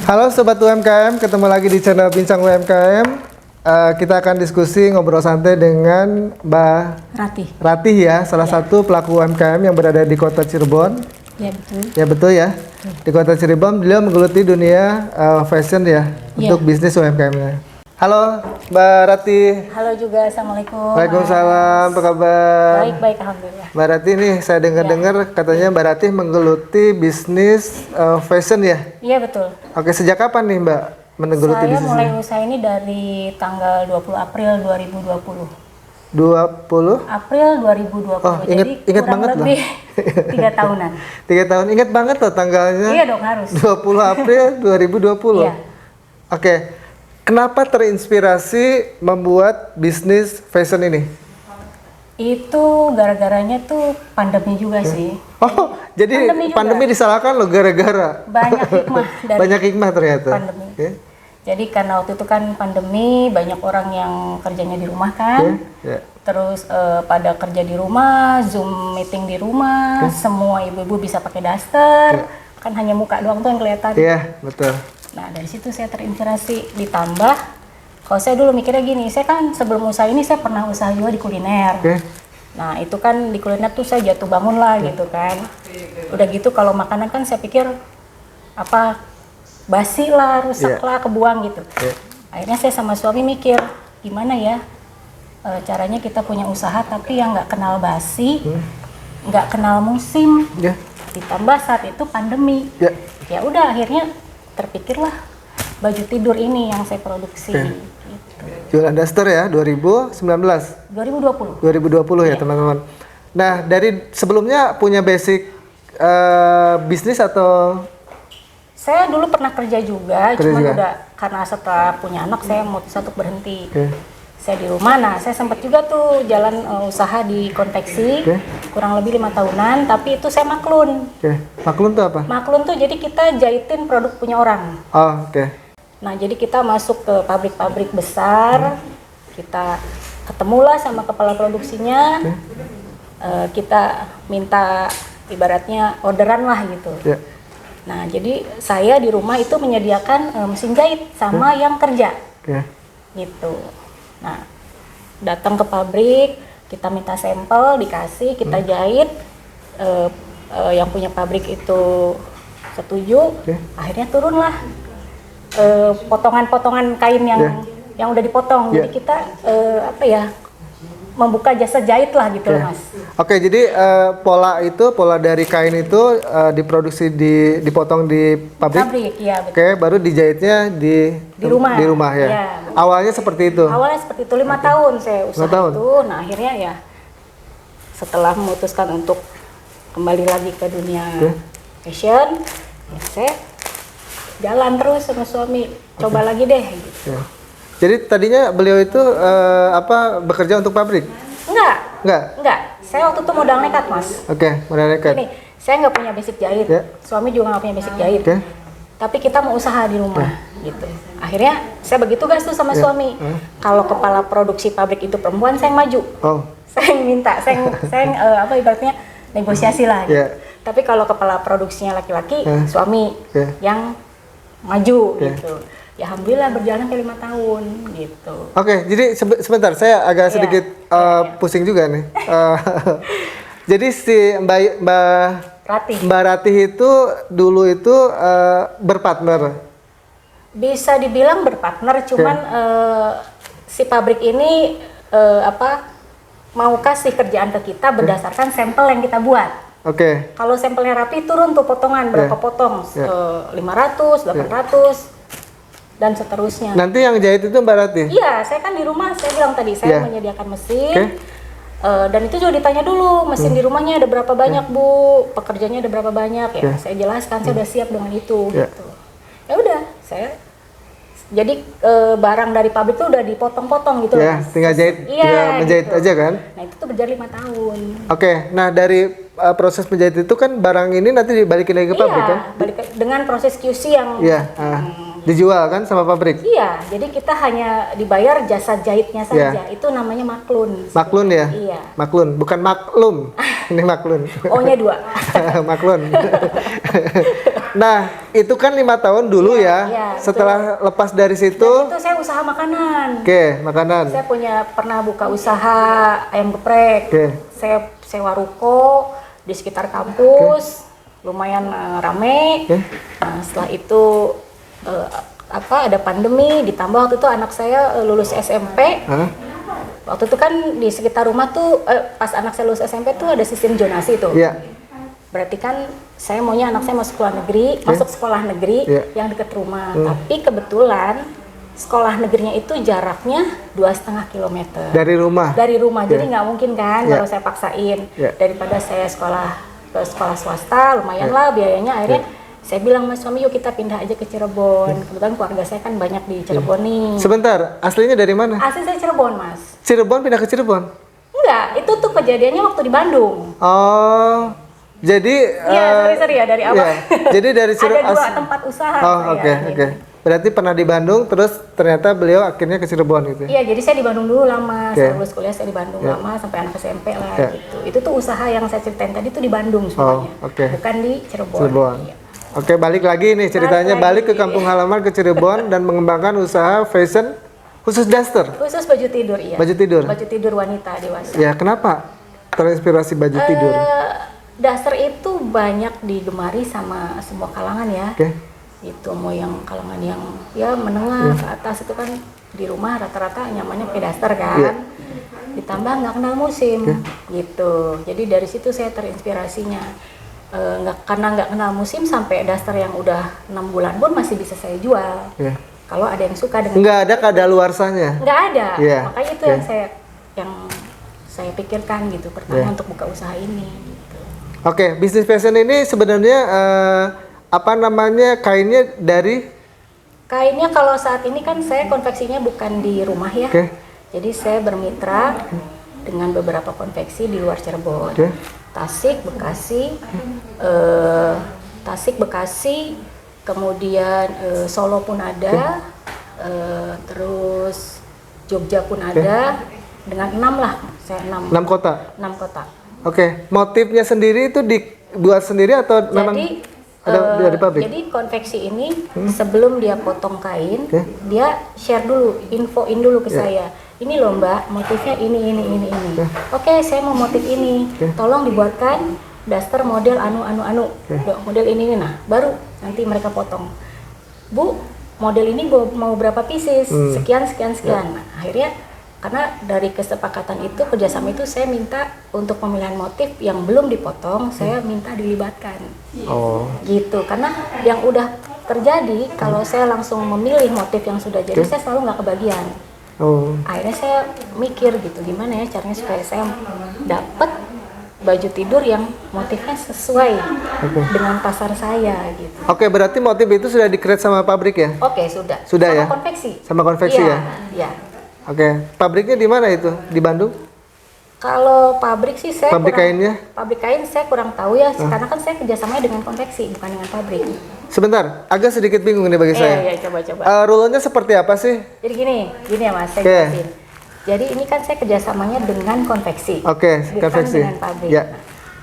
Halo Sobat UMKM, ketemu lagi di channel Bincang UMKM. Kita akan diskusi ngobrol santai dengan Mbak Ratih ya, salah satu pelaku UMKM yang berada di kota Cirebon. Ya betul. Ya betul ya. Di kota Cirebon beliau menggeluti dunia fashion ya, untuk bisnis UMKM-nya. Halo Mbak Ratih. Halo juga, assalamualaikum. Waalaikumsalam, apa kabar? Baik, alhamdulillah. Mbak Ratih nih, saya dengar-dengar katanya Mbak Ratih menggeluti bisnis fashion ya? Iya betul. Oke, sejak kapan nih Mbak menggeluti bisnis? Saya mulai usaha ini dari tanggal 20 April 2020. 20? April 2020. Oh, ingat banget loh. 3 tahunan. 3 tahun, ingat banget loh tanggalnya. Iya dong, harus. 20 April 2020. Iya. Oke, kenapa terinspirasi membuat bisnis fashion ini? Itu gara-garanya tuh pandemi juga sih. Oh, jadi pandemi disalahkan loh gara-gara. Banyak hikmah dari banyak hikmah ternyata. Pandemi. Okay. Jadi karena waktu itu kan pandemi, banyak orang yang kerjanya di rumah kan. Okay. Yeah. Terus pada kerja di rumah, Zoom meeting di rumah, semua ibu-ibu bisa pakai daster. Kan hanya muka doang tuh yang kelihatan. Iya, betul. Nah, dari situ saya terinspirasi. Ditambah, kalau saya dulu mikirnya gini, saya kan sebelum usaha ini saya pernah usaha juga di kuliner. Nah, itu kan di kuliner tuh saya jatuh bangun lah gitu kan. Udah gitu kalau makanan kan saya pikir apa basi lah, rusak lah, kebuang gitu. Akhirnya saya sama suami mikir, gimana ya caranya kita punya usaha tapi yang nggak kenal basi, nggak kenal musim. Ditambah saat itu pandemi. Ya udah akhirnya terpikirlah baju tidur ini yang saya produksi. Gitu. Jualan daster ya 2019? 2020. 2020 ya teman-teman. Nah, dari sebelumnya punya basic bisnis atau? Saya dulu pernah kerja juga, cuman udah karena setelah punya anak saya memutuskan untuk berhenti. Saya di rumah, nah saya sempat juga tuh jalan usaha di konveksi, kurang lebih 5 tahunan, tapi itu saya maklun. Maklun tuh apa? Maklun tuh jadi kita jahitin produk punya orang. Oh, Nah, jadi kita masuk ke pabrik-pabrik besar, kita ketemulah sama kepala produksinya, kita minta ibaratnya orderan lah gitu. Nah, jadi saya di rumah itu menyediakan mesin jahit sama yang kerja, gitu. Nah, datang ke pabrik, kita minta sampel, dikasih, kita jahit, yang punya pabrik itu setuju, akhirnya turunlah potongan-potongan kain yang udah dipotong. Jadi kita membuka jasa jahit lah gitu loh, Mas. Oke, jadi pola dari kain itu diproduksi dipotong di pabrik. Iya, betul. Oke, baru dijahitnya di rumah ya. Awalnya seperti itu. Awalnya seperti itu 5 tahun saya usaha itu. Nah, akhirnya ya setelah memutuskan untuk kembali lagi ke dunia fashion, ya saya jalan terus sama suami, coba lagi deh gitu. Jadi tadinya beliau itu bekerja untuk pabrik? Enggak. Saya waktu itu modal nekat, Mas. Modal nekat. Ini, saya nggak punya basic jahit, suami juga nggak punya basic jahit. Tapi kita mau usaha di rumah, gitu. Akhirnya saya bagi tugas tuh sama suami. Kalau kepala produksi pabrik itu perempuan, saya yang maju. Saya yang minta, saya ibaratnya negosiasi lah. Gitu. Tapi kalau kepala produksinya laki-laki, suami yang maju gitu. Ya alhamdulillah berjalan ke 5 tahun gitu. Oke, jadi sebentar saya agak sedikit pusing juga nih. Jadi si Mbak Ratih itu dulu itu berpartner. Bisa dibilang berpartner, cuman si pabrik ini mau kasih kerjaan ke kita berdasarkan sampel yang kita buat. Kalau sampelnya rapi turun tuh potongan berapa potong, 500, 800 dan seterusnya. Nanti yang jahit itu Mbak Ratih? Iya, saya kan di rumah, saya bilang tadi saya menyediakan mesin. Dan itu juga ditanya dulu, mesin di rumahnya ada berapa banyak Bu, pekerjanya ada berapa banyak ya. Saya jelaskan, saya udah siap dengan itu. Gitu. Ya udah, saya jadi barang dari pabrik itu udah dipotong-potong gitu. Tinggal jahit, tinggal menjahit gitu aja kan? Nah itu tuh berjalan 5 tahun. Nah dari proses menjahit itu kan barang ini nanti dibalikin lagi ke pabrik kan? Dengan proses QC yang dijual kan sama pabrik? Iya, jadi kita hanya dibayar jasa jahitnya saja. Itu namanya maklun. Maklun ya? Iya. Maklun, bukan maklum. Ini maklun. O-nya 2. Maklun. Nah, itu kan 5 tahun dulu ya. Iya, setelah betul. lepas dari situ. Dari itu saya usaha makanan. Oke, makanan. Saya pernah buka usaha ayam geprek. Saya sewa ruko di sekitar kampus, lumayan rame. Nah, setelah itu ada pandemi, ditambah waktu itu anak saya lulus SMP. Waktu itu kan di sekitar rumah tuh pas anak saya lulus SMP tuh ada sistem zonasi tuh. Berarti kan saya maunya anak saya masuk sekolah negeri yang dekat rumah. Tapi kebetulan sekolah negerinya itu jaraknya 2,5 kilometer dari rumah. Jadi nggak mungkin kan kalau saya paksain. Daripada saya ke sekolah swasta, lumayan lah biayanya. Akhirnya saya bilang sama suami, yuk kita pindah aja ke Cirebon. Kebetulan keluarga saya kan banyak di Cirebon nih. Sebentar, aslinya dari mana? Asli saya Cirebon, Mas. Cirebon pindah ke Cirebon? Enggak, itu tuh kejadiannya waktu di Bandung. Oh, jadi iya, sorry ya, dari awal. Jadi dari Cirebon ada 2 tempat usaha. Oh, oke. Berarti pernah di Bandung, terus ternyata beliau akhirnya ke Cirebon gitu. Iya, jadi saya di Bandung dulu lama. Saya lulus kuliah saya di Bandung lama sampai anak SMP lah gitu. Itu tuh usaha yang saya ceritain tadi tuh di Bandung semuanya. Bukan di Cirebon. Iya. Oke, balik lagi nih ceritanya, balik ke kampung halaman ke Cirebon dan mengembangkan usaha fashion khusus daster. Khusus baju tidur, iya. Baju tidur. Baju tidur wanita dewasa. Ya, kenapa terinspirasi baju tidur? Daster itu banyak digemari sama semua kalangan ya. Itu mau yang kalangan yang ya menengah ke atas itu kan di rumah rata-rata nyamannya pakai daster kan. Ditambah nggak kenal musim gitu. Jadi dari situ saya terinspirasinya. Karena nggak kenal musim sampai daster yang udah 6 bulan pun masih bisa saya jual. Kalau ada yang suka dengan nggak ada kadaluarsanya. Nggak ada. Makanya itu yang saya pikirkan gitu pertama untuk buka usaha ini. Gitu. Oke, bisnis fashion ini sebenarnya kainnya dari? Kainnya kalau saat ini kan saya konveksinya bukan di rumah ya. Jadi saya bermitra dengan beberapa konveksi di luar Cirebon. Tasik, Bekasi, kemudian Solo pun ada, terus Jogja pun ada, dengan 6 lah, saya 6 kota. 6 kota. Oke, motifnya sendiri itu dibuat sendiri atau memang ada dari pabrik? Jadi konveksi ini sebelum dia potong kain, dia share dulu, infoin dulu ke saya. Ini loh Mbak, motifnya ini. Oke, saya mau motif ini. Tolong dibuatkan daster model model ini. Nah, baru nanti mereka potong. Bu, model ini mau berapa pieces? Sekian. Nah, akhirnya karena dari kesepakatan itu, kerjasama itu saya minta untuk pemilihan motif yang belum dipotong, saya minta dilibatkan. Gitu, karena yang udah terjadi, kalau saya langsung memilih motif yang sudah jadi, saya selalu nggak kebagian. Akhirnya saya mikir gitu, gimana ya caranya supaya saya dapat baju tidur yang motifnya sesuai dengan pasar saya gitu. Oke, berarti motif itu sudah di-create sama pabrik ya? Oke, sudah. Sudah sama ya? Konveksi. Sama konveksi ya? Iya. Oke, pabriknya di mana itu? Di Bandung? Kalau pabrik sih saya kainnya? Pabrik kain saya kurang tahu ya, karena kan saya kerjasamanya dengan konveksi, bukan dengan pabrik. Sebentar, agak sedikit bingung nih bagi saya. Iya, coba. Rulenya seperti apa sih? Jadi gini ya Mas, saya jelasin. Jadi ini kan saya kerjasamanya dengan konveksi. Konveksi. Dengan pabrik. Nah,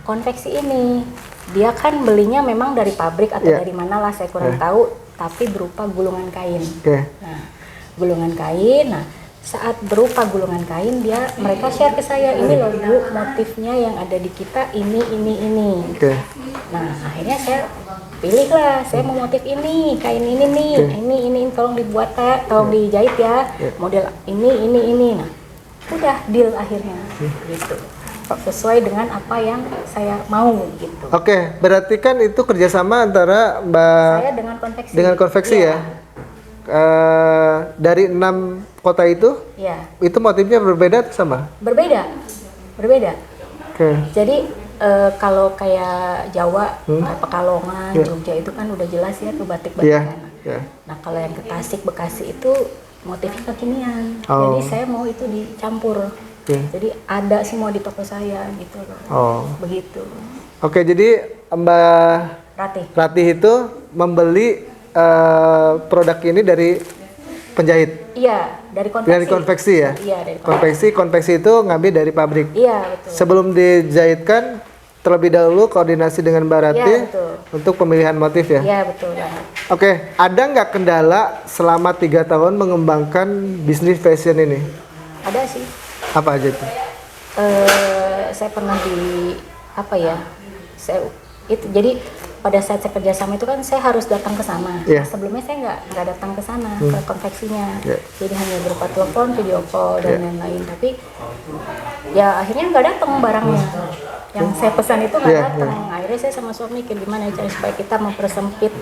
konveksi ini, dia kan belinya memang dari pabrik atau dari mana lah, saya kurang tahu, tapi berupa gulungan kain. Nah, gulungan kain, saat berupa gulungan kain mereka share ke saya, ini loh Bu, motifnya yang ada di kita ini. Nah, akhirnya saya pilih lah, saya mau motif ini, kain ini nih, ini tolong dibuat, tolong dijahit ya, model ini. Nah, udah deal akhirnya gitu. Sesuai dengan apa yang saya mau gitu. Oke, berarti kan itu kerjasama antara saya dengan konveksi. Ya. Dari 6 kota itu, itu motifnya berbeda atau sama? Berbeda. Jadi kalau kayak Jawa, Pekalongan, Jogja itu kan udah jelas ya ke batik-batikan. Nah, kalau yang ke Tasik, Bekasi itu motifnya kekinian. Jadi saya mau itu dicampur. Jadi ada semua di toko saya gitu loh. Begitu. Oke, jadi Mbak Ratih itu membeli produk ini dari penjahit? Iya, dari konveksi. Dari konveksi ya? Iya, dari konveksi. Konveksi itu ngambil dari pabrik? Iya, betul. Sebelum dijahitkan, terlebih dahulu koordinasi dengan Mbak Rati untuk pemilihan motif ya? Iya, betul. Oke, ada nggak kendala selama 3 tahun mengembangkan bisnis fashion ini? Ada sih. Apa aja itu? Saya pernah jadi pada saat saya kerja sama itu kan saya harus datang ke sana. Sebelumnya saya nggak datang ke sana, ke konveksinya. Jadi hanya berupa telepon, video call dan lain-lain. Tapi ya akhirnya nggak datang barangnya. Yang saya pesan itu nggak datang. Akhirnya saya sama suami mikir gimana cara supaya kita mempersempit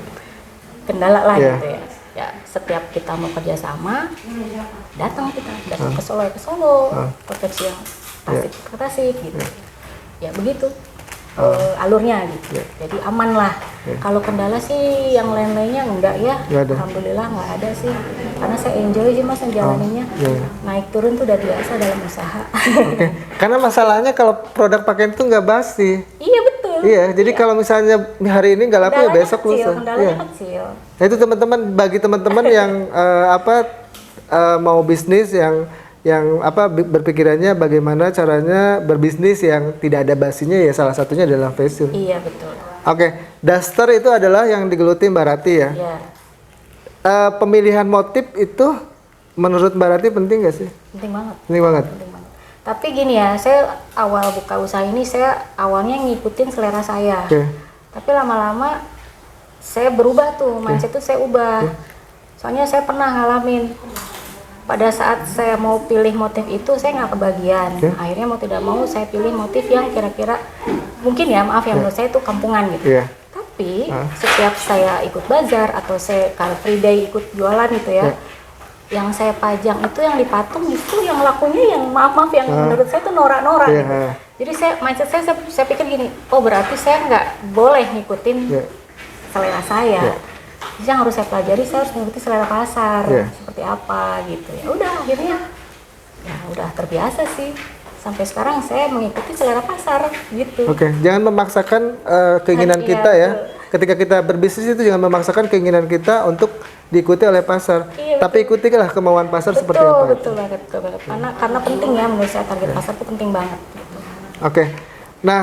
kendala lah gitu ya. Ya setiap kita mau kerja sama, datang ke Solo, konveksi yang Tasik gitu. Ya begitu. Alurnya gitu, jadi aman lah. Kalau kendala sih yang lain-lainnya enggak ya, alhamdulillah nggak ada sih, karena saya enjoy sih mas menjalaninya. Naik turun tuh udah biasa dalam usaha. Karena masalahnya kalau produk pakaian tuh nggak basi. Iya betul. Iya, jadi kalau misalnya hari ini nggak laku ya besok lusa. Kendalanya kecil. Nah itu teman-teman, bagi teman-teman yang mau bisnis yang berpikirannya bagaimana caranya berbisnis yang tidak ada basinya, ya salah satunya adalah fashion. Iya betul. Oke, daster itu adalah yang digeluti Mbak Rati ya. Iya. Pemilihan motif itu menurut Mbak Rati penting nggak sih? Penting banget. Penting banget. Tapi gini ya, saya awal buka usaha ini saya awalnya ngikutin selera saya. Tapi lama-lama saya berubah tuh, mindset tuh saya ubah. Soalnya saya pernah ngalamin. Pada saat saya mau pilih motif itu saya nggak kebagian. Akhirnya mau tidak mau saya pilih motif yang kira-kira mungkin ya maaf ya menurut saya itu kampungan gitu. Tapi setiap saya ikut bazar atau saya Car Free Day ikut jualan gitu ya, yang saya pajang itu yang dipatung justru yang lakunya yang maaf yang menurut saya itu norak-norak gitu. Jadi mindset saya pikir gini, oh berarti saya nggak boleh ngikutin selera saya. Jadi yang harus saya pelajari, saya harus mengikuti selera pasar seperti apa gitu ya. Udah akhirnya ya udah terbiasa sih, sampai sekarang saya mengikuti selera pasar gitu. Jangan memaksakan keinginan kita ya. Ketika kita berbisnis itu jangan memaksakan keinginan kita untuk diikuti oleh pasar. Tapi ikutilah kemauan pasar seperti apa. Betul banget. Karena penting ya menurut saya, target pasar itu penting banget gitu. Nah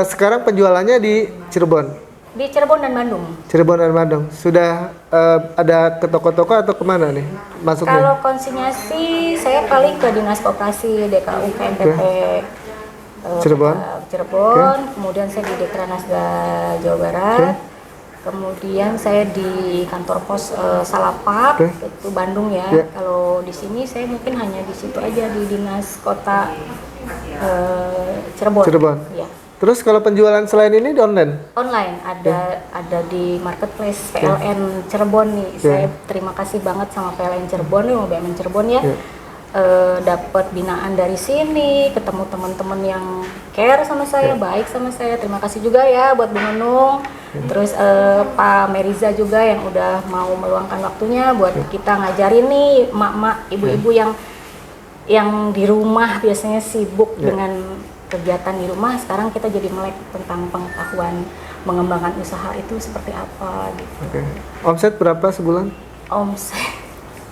sekarang penjualannya di Cirebon. Di Cirebon dan Bandung. Cirebon dan Bandung. Sudah ada ke toko-toko atau kemana nih masuknya? Kalau konsinyasi saya paling ke Dinas Koperasi, DKU, KMPP, Cirebon. Kemudian saya di Dekranasda Jawa Barat. Kemudian saya di kantor pos Salapak, itu Bandung ya. Kalau di sini saya mungkin hanya di situ aja di Dinas Kota Cirebon. Ya. Terus kalau penjualan selain ini di online? Online, ada di marketplace PLN Cirebon nih. Saya terima kasih banget sama PLN Cirebon nih, BMN Cirebon ya. Dapat binaan dari sini, ketemu teman-teman yang care sama saya, baik sama saya. Terima kasih juga ya buat Bu Nunung. Terus Pak Meriza juga yang udah mau meluangkan waktunya buat kita ngajarin nih emak-emak, ibu-ibu yang di rumah biasanya sibuk dengan kegiatan di rumah, sekarang kita jadi melek tentang pengetahuan mengembangkan usaha itu seperti apa gitu. Omset berapa sebulan? Omset.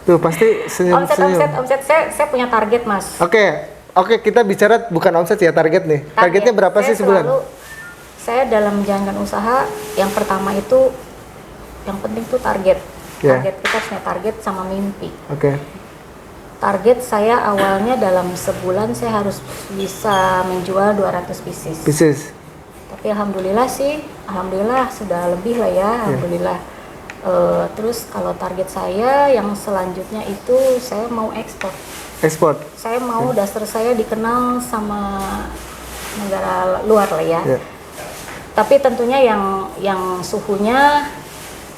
Tuh pasti senyum-senyum. Omset saya punya target mas. Oke, kita bicara bukan omset ya, target nih. Targetnya berapa sih sebulan? Saya dalam menjalankan usaha, yang pertama itu yang penting tuh target. Target kita harus punya target sama mimpi. Target saya awalnya dalam sebulan saya harus bisa menjual 200 pieces. Tapi alhamdulillah sudah lebih lah ya, alhamdulillah. Terus kalau target saya yang selanjutnya itu saya mau ekspor. Saya mau daster saya dikenal sama negara luar lah ya. Tapi tentunya yang suhunya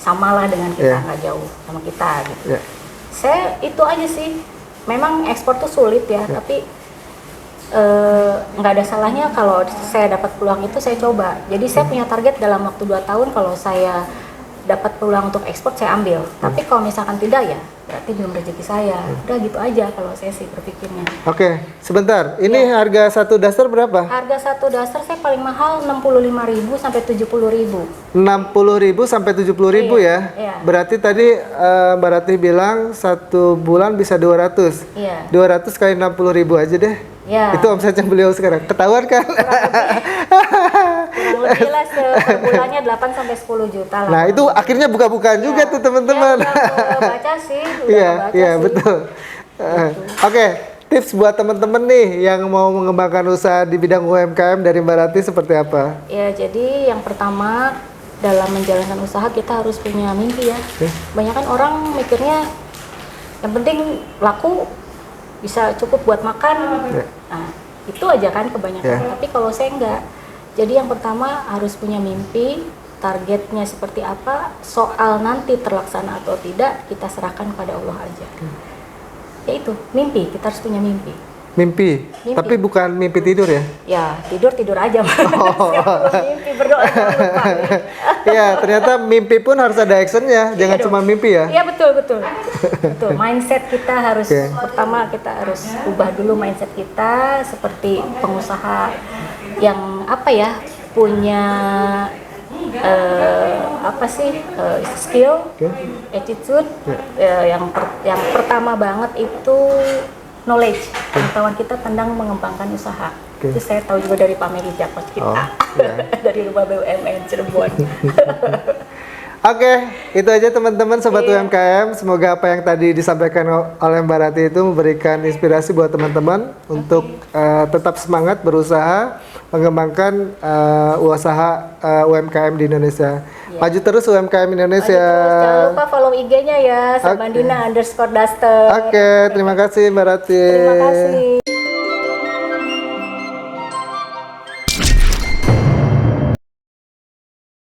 samalah dengan kita, nggak jauh sama kita gitu. Saya itu aja sih. Memang ekspor tuh sulit ya, tapi nggak ada salahnya kalau saya dapat peluang itu saya coba. Jadi saya punya target dalam waktu 2 tahun kalau saya dapat peluang untuk ekspor saya ambil. Tapi kalau misalkan tidak ya berarti belum rezeki saya. Udah gitu aja kalau saya sih berpikirnya. Sebentar. Ini harga satu daster berapa? Harga satu daster saya paling mahal 65.000 sampai 70.000. 60.000 sampai 70.000 ya? Berarti tadi Mbak Rati bilang 1 bulan bisa 200. 200 kali 60.000 aja deh. Itu omset yang beliau sekarang. Ketahuan kan? kurang lebih lah per bulannya 8 sampai 10 juta lah. Nah, itu akhirnya buka-bukaan juga tuh teman-teman. Udah baca sih, Iya, betul. Oke, tips buat teman-teman nih yang mau mengembangkan usaha di bidang UMKM dari Mbak Rati seperti apa? Ya, jadi yang pertama dalam menjalankan usaha kita harus punya mimpi ya. Banyak kan orang mikirnya yang penting laku, bisa cukup buat makan. Nah, itu aja kan kebanyakan. Tapi kalau saya enggak. Jadi yang pertama harus punya mimpi, targetnya seperti apa, soal nanti terlaksana atau tidak kita serahkan pada Allah aja. Ya itu, mimpi, kita harus punya mimpi. Mimpi. Tapi bukan mimpi tidur ya? Ya, tidur aja. Mimpi, berdoa jangan lupa. Iya, ternyata mimpi pun harus ada actionnya, jangan cuma mimpi ya? Iya, betul. Mindset kita harus, pertama kita harus ubah dulu mindset kita seperti pengusaha yang punya skill, attitude. Yang pertama banget itu knowledge, pengetahuan kita tentang mengembangkan usaha. Itu saya tahu juga dari Pak Megi Jakot kita, dari Rumah BUMN Cirebon. Oke, itu aja teman-teman Sobat UMKM. Semoga apa yang tadi disampaikan oleh Mbak Rati itu memberikan inspirasi buat teman-teman untuk tetap semangat berusaha mengembangkan usaha UMKM di Indonesia. Maju terus UMKM Indonesia. Jangan lupa follow IG-nya ya, Sabandina_Duster. Oke, terima kasih Mbak Rati. Terima kasih.